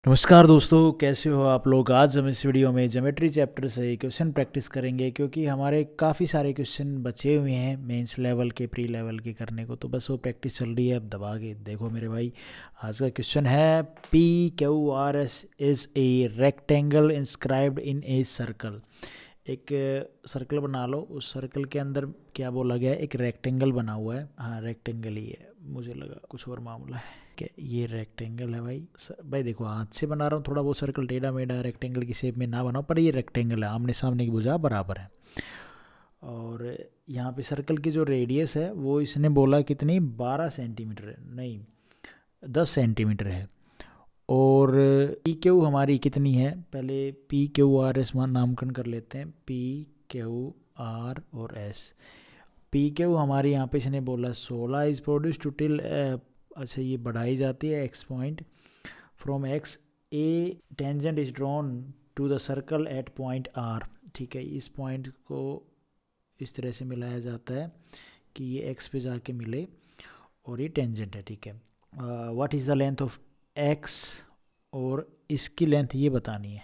नमस्कार दोस्तों, कैसे हो आप लोग। आज हम इस वीडियो में ज्योमेट्री चैप्टर से क्वेश्चन प्रैक्टिस करेंगे क्योंकि हमारे काफ़ी सारे क्वेश्चन बचे हुए हैं मेंस लेवल के, प्री लेवल के करने को। तो बस वो प्रैक्टिस चल रही है। अब दबा के देखो मेरे भाई। आज का क्वेश्चन है PQRS is a rectangle inscribed in a circle. एक सर्कल बना लो, उस सर्कल के अंदर क्या बोला गया है, एक रेक्टेंगल बना हुआ है। हाँ, रेक्टेंगल ही है, मुझे लगा कुछ और मामला है। ये रेक्टेंगल है भाई। भाई देखो, हाथ से बना रहा हूँ थोड़ा, वो सर्कल टेढ़ा मेढ़ा रेक्टेंगल की शेप में ना बनाओ, पर ये रेक्टेंगल है, आमने सामने की भुजा बराबर है। और यहाँ पे सर्कल की जो रेडियस है वो इसने बोला कितनी, 12 सेंटीमीटर है, नहीं 10 सेंटीमीटर है। और PQ हमारी कितनी है, पहले PQRS नामकरण कर लेते हैं। PQR और S। PQ हमारी यहाँ पे इसने बोला 16 इज प्रोड्यूस टू टिल। अच्छा, ये बढ़ाई जाती है x point from x। A tangent is drawn to the circle at point R। ठीक है, इस पॉइंट को इस तरह से मिलाया जाता है कि ये x पे जाके मिले और ये टेंजेंट है। ठीक है, what is the length of x, और इसकी लेंथ ये बतानी है।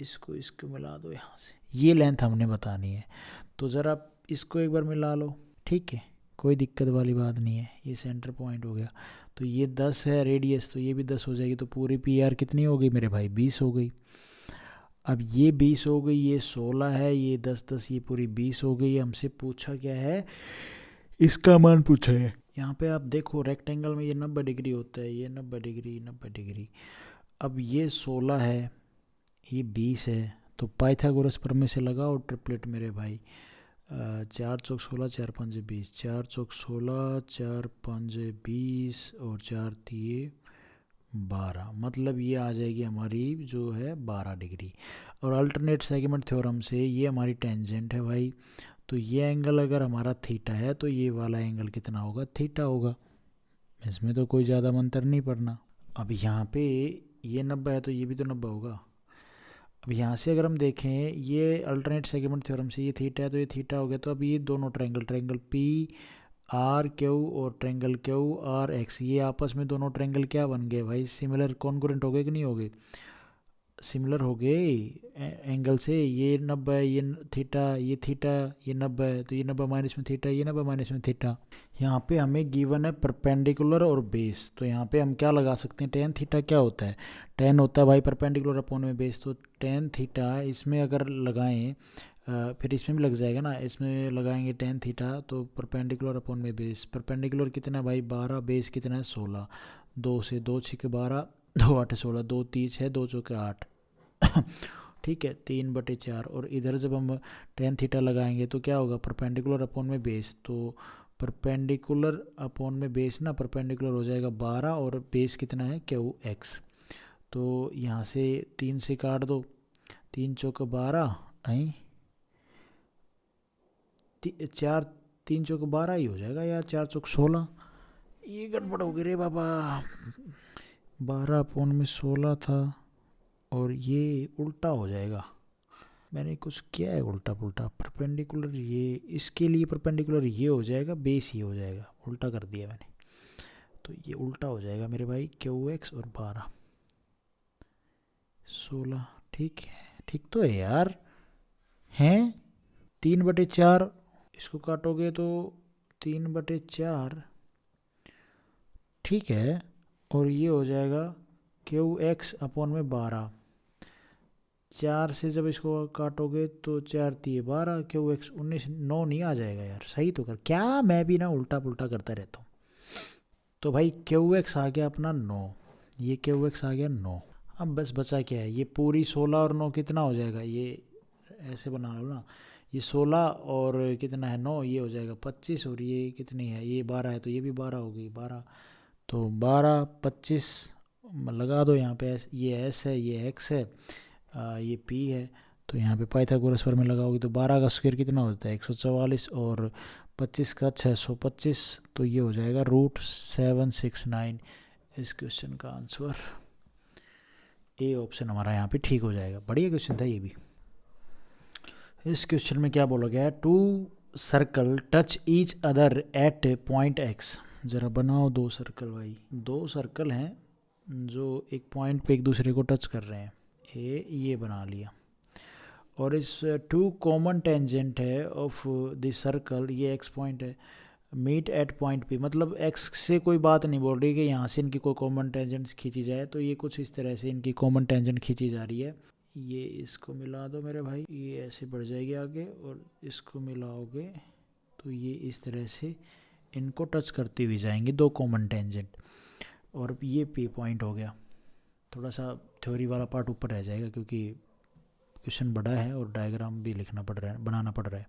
इसको मिला दो यहाँ से, ये लेंथ हमने बतानी है। तो ज़रा इसको एक बार मिला लो। ठीक है, कोई दिक्कत वाली बात नहीं है। ये सेंटर पॉइंट हो गया। तो ये 10 है रेडियस, तो ये भी 10 हो जाएगी। तो पूरी PR कितनी हो गई मेरे भाई, 20 हो गई। अब ये 20 हो गई, ये 16 है, ये 10 10, ये पूरी 20 हो गई। हमसे पूछा क्या है, इसका मान पूछा है। यहाँ पे आप देखो, रेक्टेंगल में ये 90 डिग्री होता है, ये 90 डिग्री 90 डिग्री। अब ये 16 है, ये 20 है। तो पाइथागोरस प्रमेय से लगाओ ट्रिपलेट मेरे भाई। 4 चौक 16, 4 पंजे 20, 4 चौक 16, 4 पंजे 20 और 4 तिये 12। मतलब ये आ जाएगी हमारी जो है 12 डिग्री। और अल्टरनेट सेगमेंट थ्योरम से ये हमारी टेंजेंट है भाई। तो ये एंगल अगर हमारा थीटा है तो ये वाला एंगल कितना होगा, थीटा होगा। इसमें तो कोई ज़्यादा मंतर नहीं पड़ना। अब यहाँ पे ये 90 है तो ये भी तो 90 होगा। अब यहाँ से अगर हम देखें, ये अल्टरनेट सेगमेंट थ्योरम से ये थीटा है तो ये थीटा हो गया। तो अब ये दोनों ट्रायंगल PRQ और ट्रायंगल QRX, ये आपस में दोनों ट्रायंगल क्या बन गए भाई, सिमिलर कॉन्ग्रुएंट हो गए कि नहीं हो गए, सिमिलर हो गए एंगल से। ये 90 है, ये थीटा, ये थीटा, ये 90 है, तो ये 90 माइनस में थीटा, ये 90 माइनस में थीटा। यहाँ पे हमें गिवन है परपेंडिकुलर और बेस। तो यहाँ पे हम क्या लगा सकते हैं, टेन थीटा क्या होता है, टेन होता है भाई परपेंडिकुलर अपॉन में बेस। तो टेन थीटा इसमें अगर लगाएं, फिर इसमें भी लग जाएगा ना, इसमें लगाएंगे टेन थीटा तो परपेंडिकुलर अपॉन में बेस। परपेंडिकुलर कितना है भाई, 12, बेस कितना है 16। 2 से 2 6 12, 2 8 16, 2 30 है, 2 चौके 8। ठीक है, 3/4। और इधर जब हम टेन थीटा लगाएंगे तो क्या होगा, परपेंडिकुलर अपॉन में बेस। तो परपेंडिकुलर अपॉन में बेस ना, परपेंडिकुलर हो जाएगा 12 और बेस कितना है QX। तो यहाँ से 3 से काट दो, 3 चौक 12, आई 4, 3 चौक 12 ही हो जाएगा यार, 4 चौक 16। ये गड़बड़ हो गई रे बाबा, 12 अपॉन में 16 था और ये उल्टा हो जाएगा। मैंने कुछ किया है उल्टा पुल्टा। परपेंडिकुलर ये, इसके लिए परपेंडिकुलर ये हो जाएगा, बेस ये हो जाएगा, उल्टा कर दिया मैंने। तो ये उल्टा हो जाएगा मेरे भाई, QX और 12 16। ठीक है, ठीक तो है यार, हैं 3/4। इसको काटोगे तो 3/4, ठीक है। और ये हो जाएगा QX अपॉन में 12। 4 से जब इसको काटोगे तो 4 तिये 12, QX 19, 9 नहीं आ जाएगा यार, सही तो कर, क्या मैं भी ना उल्टा पुल्टा करता रहता हूँ। तो भाई QX आ गया अपना 9, ये QX आ गया 9। अब बस बचा क्या है, ये पूरी 16 और 9 कितना हो जाएगा, ये ऐसे बना लो ना, ये 16 और कितना है 9, ये हो जाएगा 25। और ये कितनी है, ये 12 है तो ये भी 12 हो गई, 12। तो 12 25 लगा दो यहाँ पे। ये S है, ये X है, ये P है। तो यहाँ पे पाइथागोरस प्रमेय लगाओगे तो 12 का स्क्वायर कितना होता है 144, और 25 का 625। तो ये हो जाएगा √769। इस क्वेश्चन का आंसर ए ऑप्शन हमारा यहाँ पे ठीक हो जाएगा। बढ़िया क्वेश्चन था ये भी। इस क्वेश्चन में क्या बोला गया है, 2 circle touch each other at point X। ज़रा बनाओ 2 सर्कल भाई, 2 सर्कल हैं जो एक पॉइंट पे एक दूसरे को टच कर रहे हैं, ये बना लिया। और इस टू कॉमन टेंजेंट है ऑफ दिस सर्कल, ये एक्स पॉइंट है, मीट एट पॉइंट पी, मतलब एक्स से कोई बात नहीं बोल रही कि यहाँ से इनकी कोई कॉमन टेंजेंट खींची जाए, तो ये कुछ इस तरह से इनकी कॉमन टेंजेंट खींची जा रही है। ये इसको मिला दो मेरे भाई, ये ऐसे बढ़ जाएगी आगे, और इसको मिलाओगे तो ये इस तरह से इनको टच करती हुई जाएंगी दो कॉमन टेंजेंट, और ये पी पॉइंट हो गया। थोड़ा सा थ्योरी वाला पार्ट ऊपर रह जाएगा क्योंकि क्वेश्चन बड़ा है और डायग्राम भी लिखना पड़ रहा है, बनाना पड़ रहा है।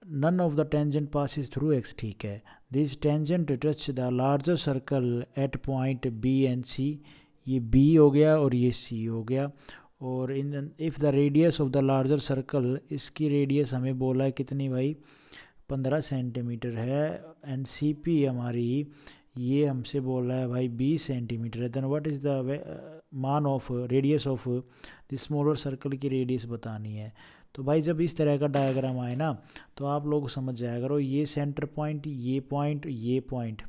None of the tangent passes through X, ठीक है। This tangent touch the larger circle at point B and C, ये बी हो गया और ये सी हो गया। और इन if the radius of the larger circle, इसकी रेडियस हमें बोला है कितनी भाई, 15 सेंटीमीटर है। एंड सी पी हमारी ये हमसे बोला है भाई 20 सेंटीमीटर है। देन व्हाट इज़ द मान of radius of the smaller circle की रेडियस बतानी है। तो भाई जब इस तरह का डायग्राम आए ना तो आप लोग समझ जाया करो, ये सेंटर पॉइंट, ये पॉइंट, ये पॉइंट,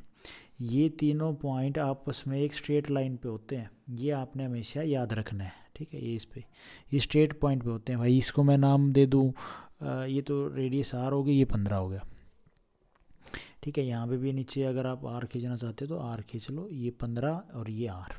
ये तीनों पॉइंट आपस में एक स्ट्रेट लाइन पे होते हैं, ये आपने हमेशा याद रखना है, ठीक है। ये इस पे ये स्ट्रेट पॉइंट पे होते हैं भाई। इसको मैं नाम दे दूँ, ये तो रेडियस आर होगी, ये 15 हो गया, ठीक है। यहाँ पे भी नीचे अगर आप आर खींचना चाहते हो तो आर खींच लो, ये 15 और ये आर।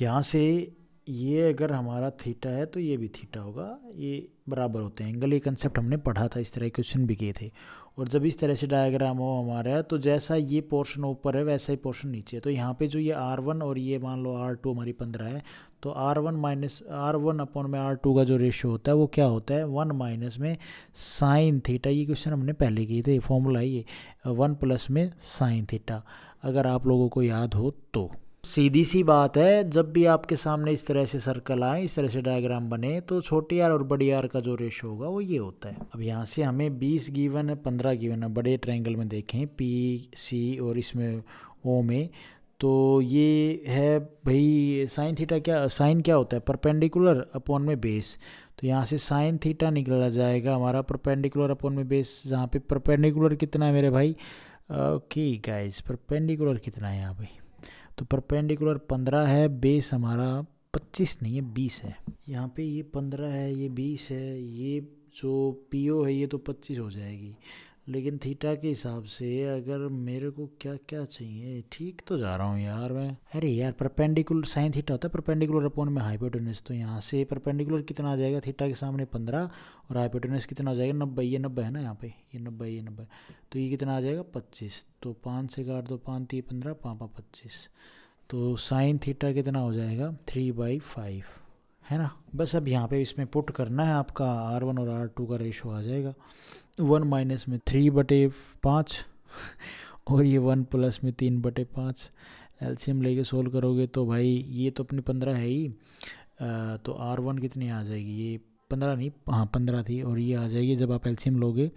यहाँ से ये अगर हमारा थीटा है तो ये भी थीटा होगा, ये बराबर होते हैं एंगल। ये कंसेप्ट हमने पढ़ा था, इस तरह के क्वेश्चन भी किए थे। और जब इस तरह से डायग्राम हो हमारा, तो जैसा ये पोर्शन ऊपर है वैसा ही पोर्शन नीचे है। तो यहाँ पे जो ये R1 और ये मान लो R2 हमारी 15 है, तो R1 माइनस R1 अपॉन में R2 का जो रेशियो होता है वो क्या होता है, 1 माइनस में साइन थीटा। ये क्वेश्चन हमने पहले किए थे, फॉर्मूला ये 1 प्लस में साइन थीटा, अगर आप लोगों को याद हो तो। सीधी सी बात है, जब भी आपके सामने इस तरह से सर्कल आए, इस तरह से डायग्राम बने, तो छोटी आर और बड़ी आर का जो रेशो होगा वो ये होता है। अब यहाँ से हमें 20 गिवन है, 15 गिवन है, बड़े ट्रायंगल में देखें पी सी और इसमें ओ में, तो ये है भाई साइन थीटा। क्या साइन क्या होता है, परपेंडिकुलर अपॉन में बेस। तो यहाँ से साइन थीटा निकला जाएगा हमारा परपेंडिकुलर अपॉन में बेस, जहाँ पे परपेंडिकुलर कितना है मेरे भाई, ओके गाइस, परपेंडिकुलर कितना है यहाँ पे, तो परपेंडिकुलर 15 है, बेस हमारा 25 नहीं है 20 है। यहाँ पे ये 15 है, ये 20 है, ये जो पी ओ है ये तो 25 हो जाएगी। लेकिन थीटा के हिसाब से अगर मेरे को क्या क्या चाहिए, ठीक तो जा रहा हूँ यार मैं, अरे यार परपेंडिकुलर साइन थीटा होता है परपेंडिकुलर अपॉन में हाइपोटेनस। तो यहाँ से परपेंडिकुलर कितना आ जाएगा थीटा के सामने 15, और हाइपोटेनस कितना आ जाएगा 90, ये 90 है ना यहाँ पे, ये 90, ये 90, तो ये कितना आ जाएगा 25। तो 5 से काट दो, 5 3 15, 5 25, तो साइन थीटा कितना हो जाएगा 3/5, है ना। बस अब यहाँ पे इसमें पुट करना है, आपका R1 और R2 का रेशो आ जाएगा 1 माइनस में 3/5 और ये 1 प्लस में 3/5। एलसीएम लेके सोल्व करोगे तो भाई ये तो अपनी 15 है ही, तो R1 कितनी आ जाएगी, ये 15 नहीं, हाँ 15 थी, और ये आ जाएगी जब आप एलसीएम लोगे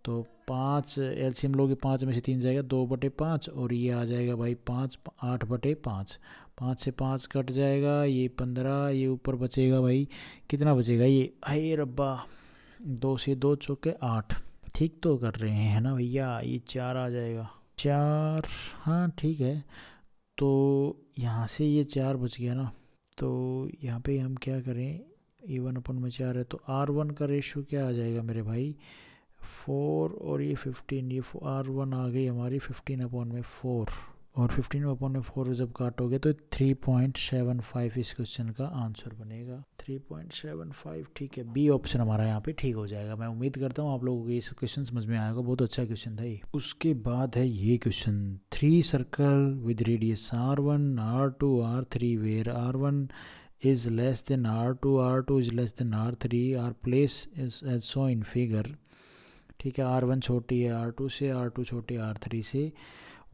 तो 5, एलसीएम लोगे 5 में से 3 जाएगा 2/5, और ये आ जाएगा भाई 5 8/5, 5 से 5 कट जाएगा, ये 15, ये ऊपर बचेगा भाई कितना बचेगा, ये हाय रब्बा 2 से 2 चौके 8, ठीक तो कर रहे हैं है ना भैया, ये 4 आ जाएगा 4, हाँ ठीक है। तो यहाँ से ये 4 बच गया ना, तो यहाँ पे हम क्या करें, A1/4 है, तो R1 का रेशो क्या आ जाएगा मेरे भाई 4, और ये 15, ये R1 आ गई हमारी 15/4, और 15/4 जब काटोगे तो 3.75 इस क्वेश्चन का आंसर बनेगा, 3.75, ठीक है। बी ऑप्शन हमारा यहाँ पे ठीक हो जाएगा। मैं उम्मीद करता हूँ आप लोगों को ये क्वेश्चन समझ में आएगा, बहुत अच्छा क्वेश्चन था ये। उसके बाद है ये question, 3 circle with radius R1 R2 R3 where R1 is less than R2 R2 is less than R3 are placed as shown in figure, ठीक है। R1 छोटी है R2 से, R2 छोटी है R3 से,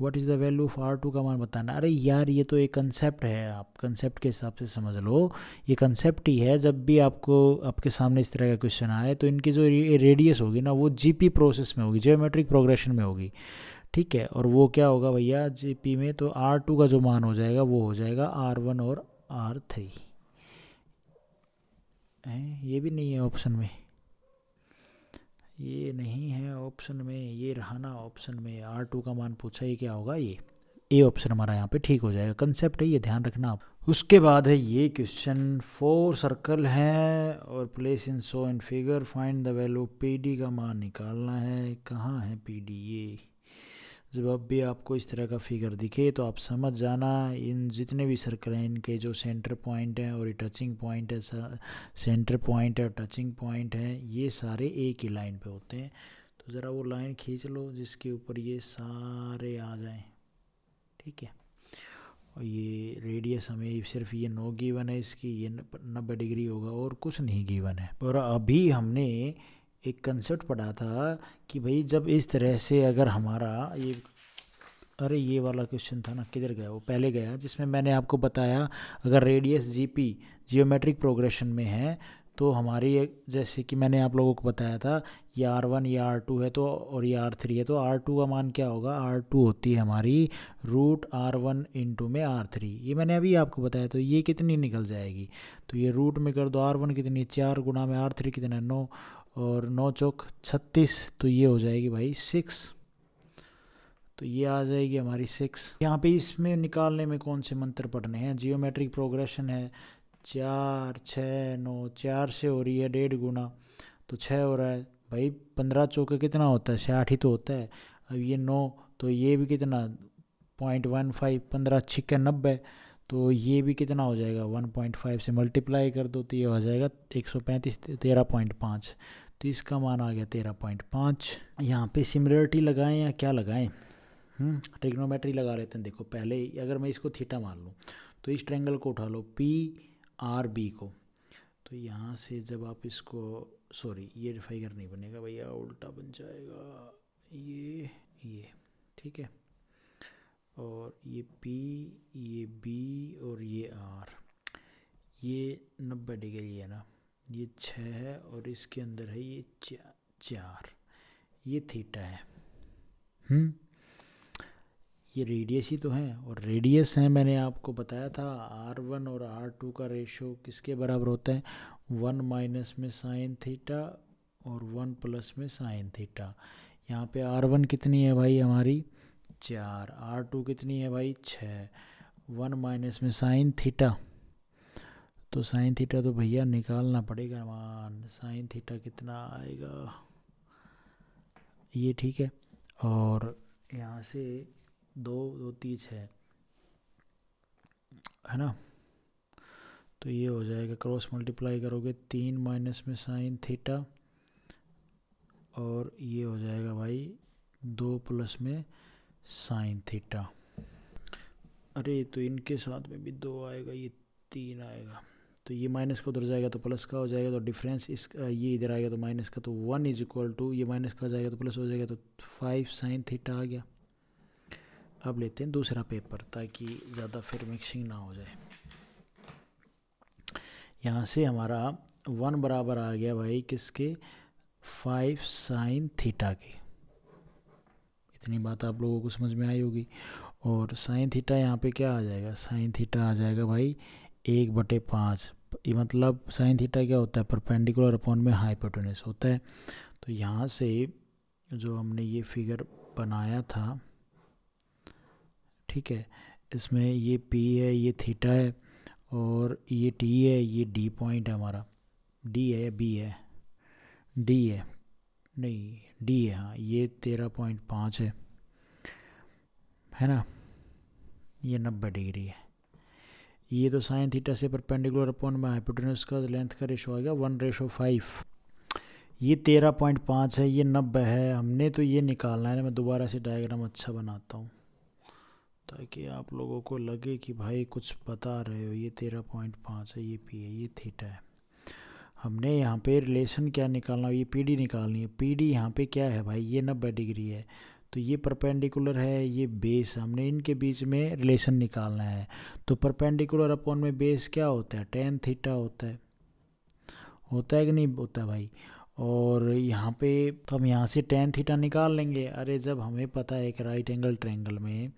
what is the value of R2 का मान बताना। अरे यार ये तो एक कंसेप्ट है, आप कंसेप्ट के हिसाब से समझ लो, ये कंसेप्ट ही है। जब भी आपको आपके सामने इस तरह का क्वेश्चन आए तो इनकी जो रेडियस होगी ना वो जीपी प्रोसेस में होगी, जियोमेट्रिक प्रोग्रेशन में होगी, ठीक है। और वो क्या होगा भैया जीपी में, तो R2 का जो मान हो जाएगा वो हो जाएगा R1 और R3 है। ये भी नहीं है ऑप्शन में, ये नहीं है ऑप्शन में, ये रहा ना ऑप्शन में, R2 का मान पूछा, ये क्या होगा, ये ए ऑप्शन हमारा यहाँ पे ठीक हो जाएगा। कंसेप्ट है ये, ध्यान रखना आप। उसके बाद है ये क्वेश्चन, 4 सर्कल हैं और place in so in figure, find the value P D का मान निकालना है। कहाँ है पी डी? ये जब भी आपको इस तरह का फिगर दिखे तो आप समझ जाना, इन जितने भी सर्कल हैं इनके जो सेंटर पॉइंट हैं और ये टचिंग पॉइंट है, सेंटर पॉइंट है और टचिंग पॉइंट है, ये सारे एक ही लाइन पे होते हैं। तो ज़रा वो लाइन खींच लो जिसके ऊपर ये सारे आ जाएं, ठीक है। और ये रेडियस हमें सिर्फ ये 9 गिवन है इसकी, ये 90 डिग्री होगा और कुछ नहीं गिवन है। और अभी हमने एक कंसेप्ट पढ़ा था कि भाई जब इस तरह से अगर हमारा ये, अरे ये वाला क्वेश्चन था ना, किधर गया वो, पहले गया, जिसमें मैंने आपको बताया अगर रेडियस जीपी जियोमेट्रिक प्रोग्रेशन में है तो हमारी जैसे कि मैंने आप लोगों को बताया था ये R1 ये R2 है तो, और ये R3 है, तो R2 का मान क्या होगा? R2 होती है हमारी √R1 इंटू में R3, ये मैंने अभी आपको बताया। तो ये कितनी निकल जाएगी? तो ये रूट में कर दो, R1 कितनी, 4 गुना में R3 कितना, 9, और 9 चौक 36, तो ये हो जाएगी भाई 6। तो ये आ जाएगी हमारी 6। यहाँ पे इसमें निकालने में कौन से मंत्र पढ़ने हैं? जियोमेट्रिक प्रोग्रेशन है, 4 6 9, 4 से हो रही है 1.5 गुना तो 6 हो रहा है भाई। 15 चौके कितना होता है? 60 ही तो होता है। अब ये 9, तो ये भी कितना 0.15, 15 छिक्के 90, तो ये भी कितना हो जाएगा? 1.5 से मल्टीप्लाई कर दो तो ये हो जाएगा 135, 13.5। तो इसका मान आ गया 13.5। यहाँ पे सिमिलरिटी लगाएं या क्या लगाएं? ट्रिग्नोमेट्री लगा लेते हैं। देखो पहले अगर मैं इसको थीटा मान लूँ तो इस ट्रायंगल को उठा लो पी आर बी को, तो यहाँ से जब आप इसको, सॉरी ये फिगर नहीं बनेगा भैया, उल्टा बन जाएगा, ये ठीक है। और ये पी, ये बी और ये आर, ये 90 डिग्री है ना, ये 6 है और इसके अंदर है ये 4, ये थीटा है। ये रेडियस ही तो है, और रेडियस है मैंने आपको बताया था R1 और R2 का रेशो किसके बराबर होता है? 1 माइनस में साइन थीटा और 1 प्लस में साइन थीटा। यहाँ पे R1 कितनी है भाई हमारी? 4, R2 कितनी है भाई? 6, 1 माइनस में साइन थीटा, तो साइन थीटा तो भैया निकालना पड़ेगा मान, साइन थीटा कितना आएगा ये, ठीक है। और यहाँ से 2 2 3 है ना, तो ये हो जाएगा, क्रॉस मल्टीप्लाई करोगे 3 माइनस में साइन थीटा और ये हो जाएगा भाई 2 प्लस में साइन थीटा। अरे तो इनके साथ में भी 2 आएगा, ये 3 आएगा, तो ये माइनस का उधर जाएगा तो प्लस का हो जाएगा, तो डिफरेंस इस ये इधर आएगा तो माइनस का, तो 1 इज इक्वल टू, ये माइनस का जाएगा तो प्लस हो जाएगा, तो 5 साइन थीटा आ गया। अब लेते हैं दूसरा पेपर ताकि ज़्यादा फिर मिक्सिंग ना हो जाए। यहाँ से हमारा 1 बराबर आ गया भाई किसके? 5 साइन थीटा के। इतनी बात आप लोगों को समझ में आई होगी। और साइन थीटा यहाँ पे क्या आ जाएगा? साइन थीटा आ जाएगा भाई 1/5। ये मतलब साइन थीटा क्या होता है? परपेंडिकुलर अपॉन में हाइपोटेन्यूज होता है। तो यहाँ से जो हमने ये फिगर बनाया था, ठीक है, इसमें ये P है, ये थीटा है और ये T है, ये D पॉइंट है हमारा, D है या B है? D है, नहीं D है, हाँ, ये 13.5 है ना, ये 90 डिग्री है। ये तो साइन थीटा से परपेंडिकुलर अपॉन में हाइपोटेन्यूज का लेंथ का रेशो आ गया 1:5। ये 13.5 है, ये 90 है। हमने तो ये निकालना है ना, मैं दोबारा से डायग्राम अच्छा बनाता हूँ ताकि आप लोगों को लगे कि भाई कुछ बता रहे हो। ये 13.5 है, ये P है, ये थीटा है। हमने यहाँ पे रिलेशन क्या निकालना है? ये PD निकालनी है। PD यहाँ पे क्या है भाई? ये 90 डिग्री है, तो ये परपेंडिकुलर है, ये बेस, हमने इनके बीच में रिलेशन निकालना है। तो परपेंडिकुलर अपॉन में बेस क्या होता है? tan थीटा होता है कि नहीं होता भाई? और यहाँ पे तो हम यहाँ से tan थीटा निकाल लेंगे। अरे जब हमें पता है कि राइट एंगल ट्रायंगल में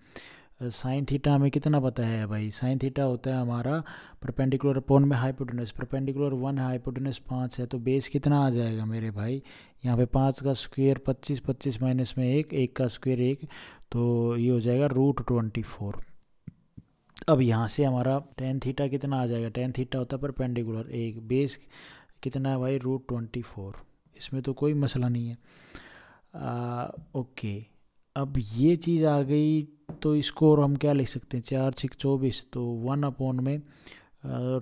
साइन थीटा हमें कितना पता है भाई, साइन थीटा होता है हमारा परपेंडिकुलर अपॉन में हाइपोटेनस, परपेंडिकुलर 1 है, हाइपोटेनस 5 है, तो बेस कितना आ जाएगा मेरे भाई, यहाँ पे 5 का स्क्वायर 25, 25 माइनस में 1, 1 का स्क्वायर 1, तो ये हो जाएगा √24। अब यहाँ से हमारा टेन थीटा कितना आ जाएगा, टेन थीटा होता है परपेंडिकुलर, एक बेस कितना है भाई √24, इसमें तो कोई मसला नहीं है। ओके, अब ये चीज़ आ गई, तो इसको और हम क्या लिख सकते हैं, 4 6 24, तो 1 अपॉन में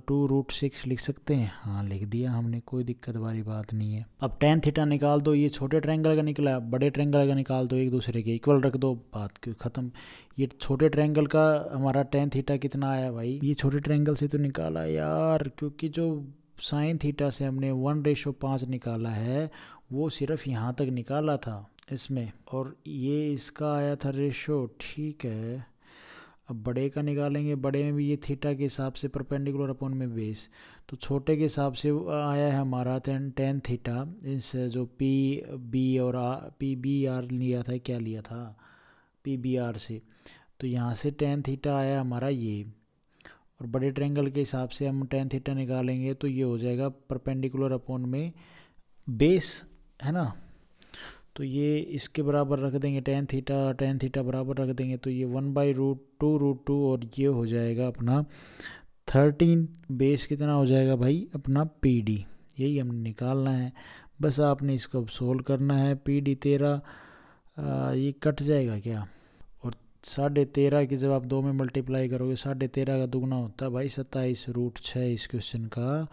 2√6 लिख सकते हैं। हाँ लिख दिया हमने, कोई दिक्कत वाली बात नहीं है। अब टेन थीटा निकाल दो, ये छोटे ट्रायंगल का निकला, बड़े ट्रायंगल का निकाल दो, एक दूसरे के इक्वल रख दो, बात क्यों ख़त्म। ये छोटे ट्रायंगल का हमारा टेन थीटा कितना आया भाई, ये छोटे ट्रायंगल से तो निकाला यार, क्योंकि जो साइन थीटा से हमने 1:5 निकाला है वो सिर्फ यहाँ तक निकाला था इसमें, और ये इसका आया था रेशो, ठीक है। अब बड़े का निकालेंगे, बड़े में भी ये थीटा के हिसाब से परपेंडिकुलर अपॉन में बेस, तो छोटे के हिसाब से आया है हमारा टेन थीटा, इस जो पी बी और पी बी आर लिया था, क्या लिया था पी बी आर से, तो यहाँ से टेन थीटा आया हमारा ये, और बड़े ट्रायंगल के हिसाब से हम टेन थीटा निकालेंगे तो ये हो जाएगा परपेंडिकुलर अपॉन में बेस, है ना। तो ये इसके बराबर रख देंगे, टेन थीटा बराबर रख देंगे, तो ये 1/√2 और ये हो जाएगा अपना 13, बेस कितना हो जाएगा भाई अपना PD, यही हमने निकालना है। बस आपने इसको अब सोल्व करना है। PD 13 ये कट जाएगा क्या, और 13.5 की जब आप 2 में मल्टीप्लाई करोगे 13.5 का दुगना होता है भाई 27√6, इस क्वेश्चन का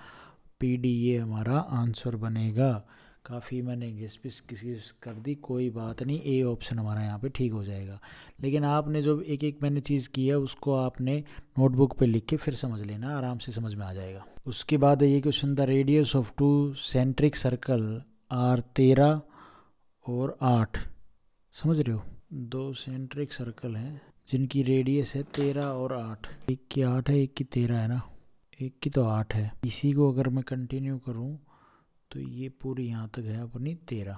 PD ये हमारा आंसर बनेगा। काफ़ी मैंने गेस पिस किसी कर दी, कोई बात नहीं, ए ऑप्शन हमारा यहाँ पे ठीक हो जाएगा। लेकिन आपने जो एक एक मैंने चीज़ की है उसको आपने नोटबुक पे लिख के फिर समझ लेना, आराम से समझ में आ जाएगा। उसके बाद ये question, the radius of 2 centric circle are 13 और 8, समझ रहे हो, 2 सेंट्रिक सर्कल हैं जिनकी रेडियस है 13 और 8, एक की 8 है, एक की 13 है ना, एक की तो 8 है। इसी को अगर मैं कंटिन्यू करूँ तो ये पूरी यहाँ तक है अपनी 13,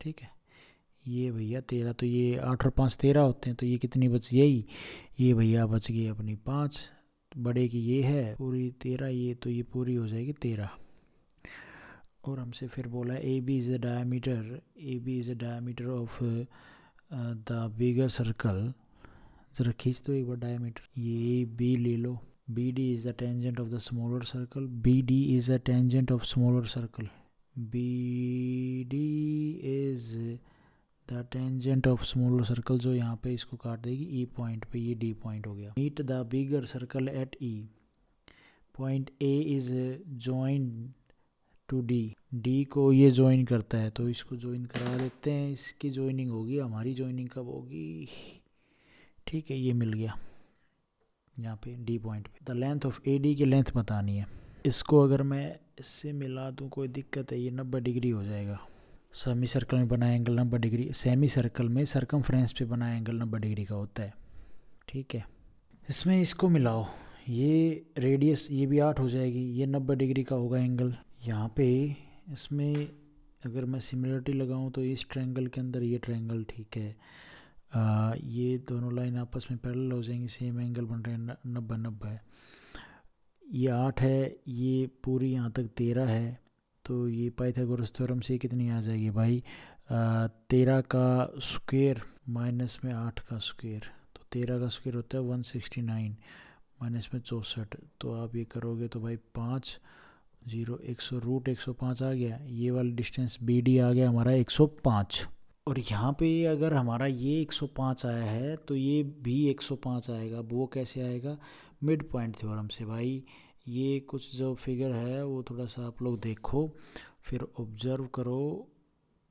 ठीक है, ये भैया 13, तो ये 8 और 5 13 होते हैं, तो ये कितनी बच, यही ये भैया बच गई अपनी 5, बड़े की ये है पूरी 13, ये तो ये पूरी हो जाएगी 13। और हमसे फिर बोला A B is the diameter of the bigger circle, जरा खींच दो एक बार डायमीटर, ये बी ले लो, BD is the tangent of the smaller circle, BD is a tangent of smaller circle, BD is the tangent of smaller circle, जो यहाँ पे इसको काट देगी E पॉइंट पे, ये D पॉइंट हो गया। Meet the bigger circle at E, point A is joined to D, D को ये ज्वाइन करता है, तो इसको ज्वाइन करा देते हैं, इसकी ज्वाइनिंग होगी, हमारी ज्वाइनिंग कब होगी, ठीक है, ये मिल गया यहाँ पे D पॉइंट पे। द लेंथ ऑफ AD की लेंथ बतानी है, इसको अगर मैं इससे मिला दूँ कोई दिक्कत है, ये 90 डिग्री हो जाएगा। सेमी सर्कल में बना एंगल 90 डिग्री, सेमी सर्कल में सरकमफ्रेंस पे बना एंगल 90 डिग्री का होता है, ठीक है। इसमें इसको मिलाओ, ये रेडियस ये भी 8 हो जाएगी, ये 90 डिग्री का होगा एंगल यहाँ पे। इसमें अगर मैं सिमिलरिटी लगाऊँ तो इस ट्रायंगल के अंदर ये ट्रायंगल ठीक है, ये दोनों लाइन आपस में पैरेलल हो जाएंगी, सेम एंगल बन रहे हैं 90 है, ये 8 है, ये पूरी यहाँ तक 13 है, तो ये पाइथागोरस थ्योरम से कितनी आ जाएगी भाई 13 का स्क्वायर माइनस में 8 का स्क्वायर, तो 13 का स्क्वायर होता है 169 माइनस में 64, तो आप ये करोगे तो भाई 5 0 100√105 आ गया, ये वाला डिस्टेंस BD आ गया हमारा 105। और यहाँ पे अगर हमारा ये 105 आया है तो ये भी 105 आएगा, वो कैसे आएगा, मिड पॉइंट थ्योरम से भाई। ये कुछ जो फिगर है वो थोड़ा सा आप लोग देखो, फिर ऑब्जर्व करो,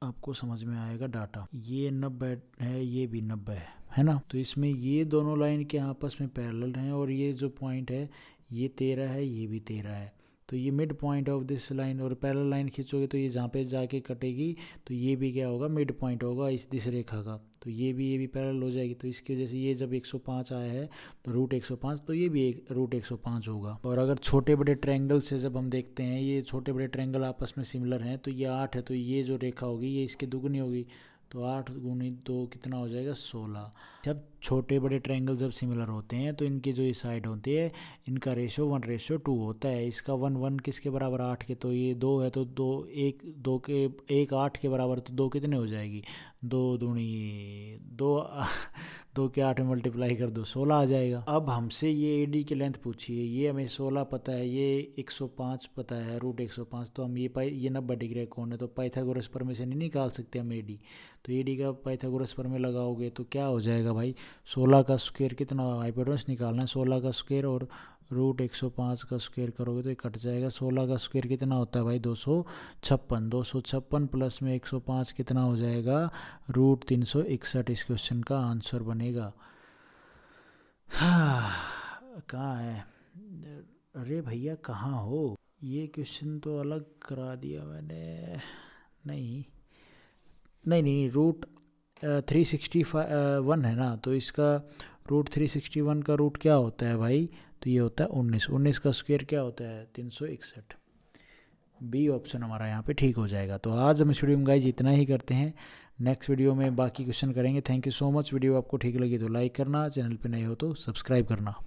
आपको समझ में आएगा डाटा। ये 90 है, ये भी 90 है ना, तो इसमें ये दोनों लाइन के आपस में पैरेलल हैं, और ये जो पॉइंट है ये 13 है, ये भी 13 है, तो ये mid point of this line, और पैरेलल लाइन खींचोगे तो ये जहाँ पे जाके कटेगी तो ये भी क्या होगा, मिड पॉइंट होगा इस दिस रेखा का, तो ये भी पैरेलल हो जाएगी, तो इसकी वजह से ये जब 105 आया है तो √105, तो ये भी √105 होगा। और अगर छोटे बड़े ट्रायंगल से जब हम देखते हैं, ये छोटे बड़े ट्रायंगल आपस में सिमिलर हैं, तो ये 8 है, तो ये जो रेखा होगी ये इसके दुगनी होगी, तो 8 × 2 कितना हो जाएगा 16। जब छोटे बड़े ट्रायंगल जब सिमिलर होते हैं तो इनकी जो ये साइड होती है इनका रेशो 1:2 होता है। इसका 1 किसके बराबर 8 के, तो ये 2 है तो 1 8 के बराबर, तो 2 कितने हो जाएगी, 2 दूनी 2 2 के 8 में मल्टीप्लाई कर दो 16 आ जाएगा। अब हमसे ये एडी की लेंथ पूछिए, ये हमें 16 पता है, ये 105 पता है, √105, तो हम ये 90 डिग्री का कोण है तो पाइथागोरस प्रमेय से नहीं निकाल सकते हम एडी। तो एडी का पाइथागोरस प्रमेय लगाओगे तो क्या हो जाएगा भाई, 16 का स्क्वायर कितना, हाइपोटेनस निकालना है 16 का स्क्वायर और √105 का स्क्वायर करोगे तो ये कट जाएगा। 16 का स्क्वायर कितना होता है भाई 256 प्लस में 105 कितना हो जाएगा √361। इस क्वेश्चन का आंसर बनेगा। कहाँ है, अरे भैया कहाँ हो, ये क्वेश्चन तो अलग करा दिया मैंने, नहीं नहीं नहीं, √361 है ना, तो इसका √361 का रूट क्या होता है भाई, तो ये होता है 19 का स्क्वायर क्या होता है 361। बी ऑप्शन हमारा यहाँ पे ठीक हो जाएगा। तो आज हम इस वीडियो में गाइज इतना ही करते हैं, नेक्स्ट वीडियो में बाकी क्वेश्चन करेंगे। Thank you so much. Video आपको ठीक लगी तो लाइक करना, चैनल पे नए हो तो सब्सक्राइब करना।